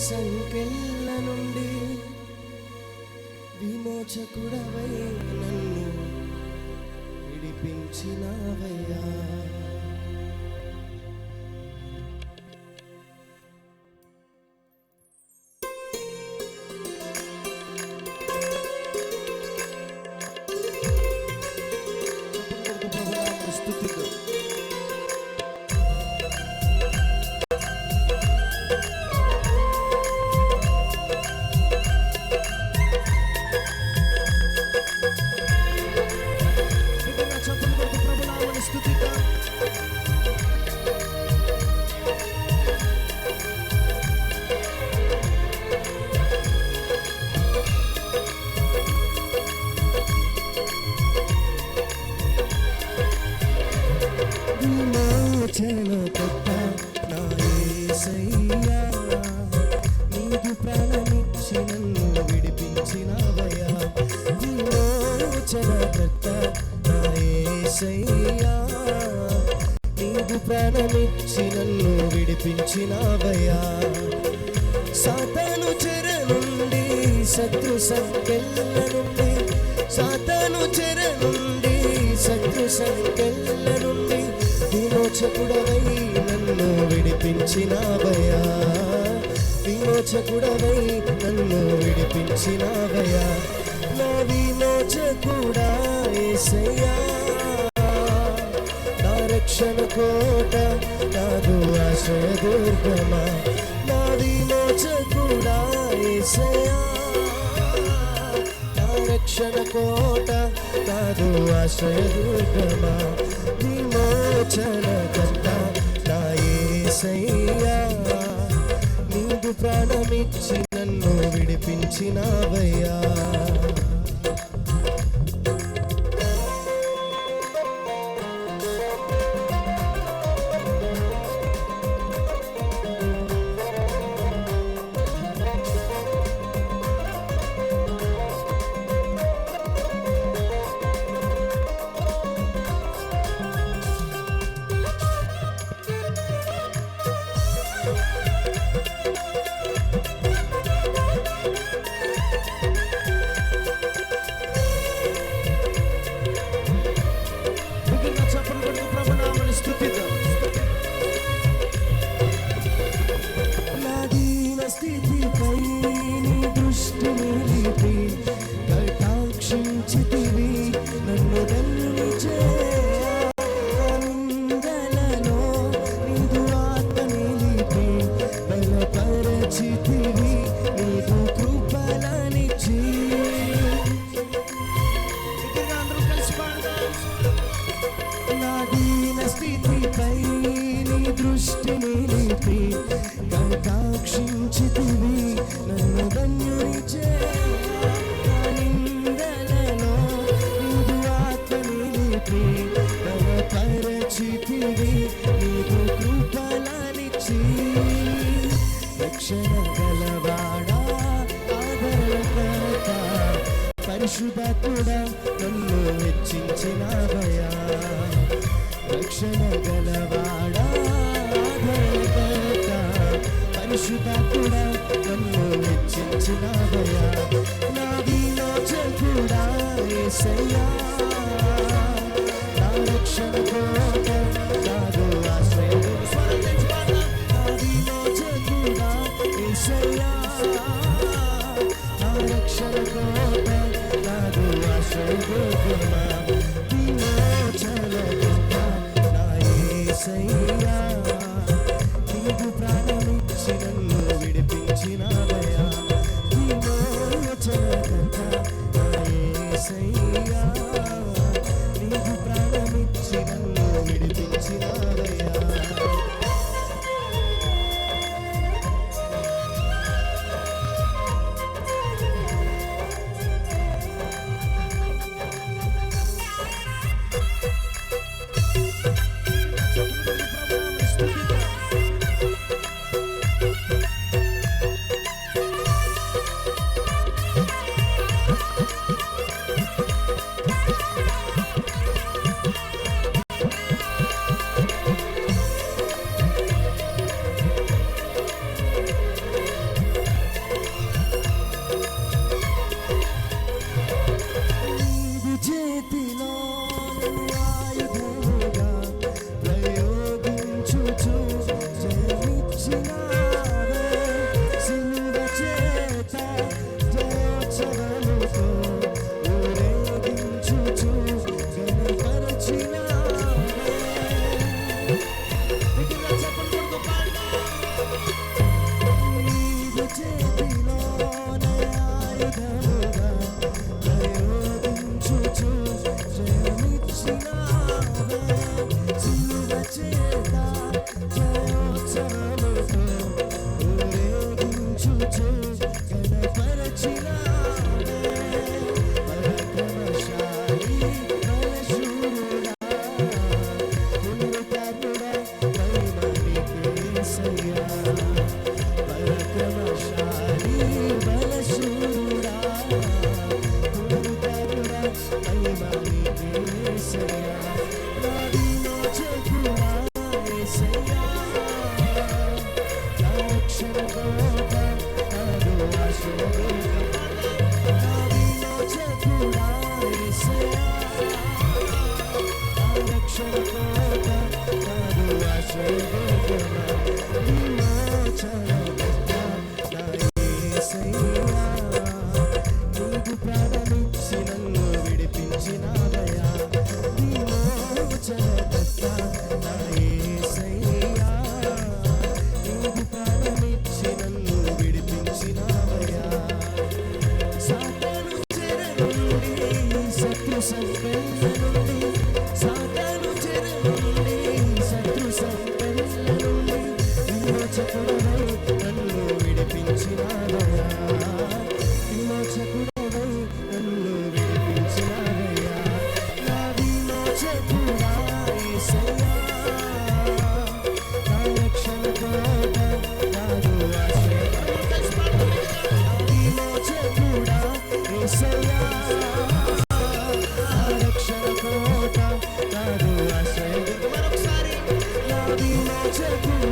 సంకెళ్ళ నుండి విమోచకుడవై నన్ను విడిపించినావయ్యా. విమోచనకర్త నా యేసయ్యా, నీకు ప్రాణమిచ్చి నన్ను విడిపించినావయ్యా. విమోచనకర్త నా యేసయ్యా, నీకు ప్రాణమిచ్చి నన్ను విడిపించినావయ్యా. సాతాను చెర నుండి శత్రు సంకెళ్ళ నుండి, సాతాను చెర నుండి శత్రు సంకెళ్ళ నుండి విమోచకుడవై నన్ను విడిపించినావయ్యా. విమోచకుడవై నన్ను విడిపించినావయ్యా. నా విమోచకుడా యేసయ్యా, నా రక్షణ కోట, నాదు ఆశ్రయదుర్గమా. నా విమోచకుడా యేసయ్యా, నా రక్షణ కోట, నాదు ఆశ్రయదుర్గమా. విమోచనకర్త నా యేసయ్యా, నీకు ప్రాణమిచ్చి నన్ను విడిపించినావయ్యా. నా దీన స్థితిపై నీ దృష్టి నిలిపి కటాక్షించితివి నన్ను ధన్యుని చేయ. నిందలలో నీదు ఆత్మ నిలిపి బలపరచితివి నీదు కృపలనిచ్చి. నా దీన స్థితిపై నీ దృష్టి నిలిపి కటాక్షించితివి నన్ను ధన్యుని చేయ. నిందలలో నీదు ఆత్మ నిలిపి బలపరచితివి నీదు కృపలనిచ్చి. రక్షణ గలవాడా ఆదరణకర్త పరిశుద్ధాత్ముడా నన్ను హెచ్చించినావయ్యా. రక్షణ గలవాడా ఆదరణకర్త పరిశుద్ధాత్ముడా నన్ను హెచ్చించినావయ్యా. నా విమోచకుడా యేసయ్యా, నా రక్షణ కోట, నాదు ఆశ్రయదుర్గమా. నా విమోచకుడా యేసయ్యా, నా రక్షణ కోట, నాదు ఆశ్రయదుర్గమా. విమోచనకర్త నా యేసయ్యా, నీకు ప్రాణమిచ్చి నన్ను విడిపించినావయ్యా. విమోచనకర్త నా యేసయ్యా, నీకు ప్రాణమిచ్చి నన్ను విడిపించినావయ్యా. యేసయ్యా పరాక్రమశాలి బలశూరుడా పూర్ణుడా మహిమ నీకే యేసయ్యా నా విమోచకుడా యేసయ్యా నా రక్షణకోట నాదు ఆశ్రయదుర్గమా నా విమోచకుడా యేసయ్యా నా రక్షణకోట నాదు ఆశ్రయదుర్గమా విమోచనకర్త నా యేసయ్యా నీకు ప్రాణమిచ్చి నన్ను విడిపించినావయ్యా విమోచనకర్త నా యేసయ్యా నీకు ప్రాణమిచ్చి నన్ను విడిపించినావయ్యా సాతాను చెర నుండి శత్రు సంకెళ్ళ నుండి సాతాను చెర నుండి శత్రు సంకెళ్ళ నుండి విమోచకుడవై నన్ను విడిపించినావయ్యా విమోచకుడవై నన్ను విడిపించినావయ్యా నా విమోచకుడా యేసయ్యా నా రక్షణకోట నాదు ఆశ్రయదుర్గమా నా విమోచకుడా యేసయ్యా నా రక్షణకోట నాదు ఆశ్రయదుర్గమా మరొకసారి నా విమోచకుడా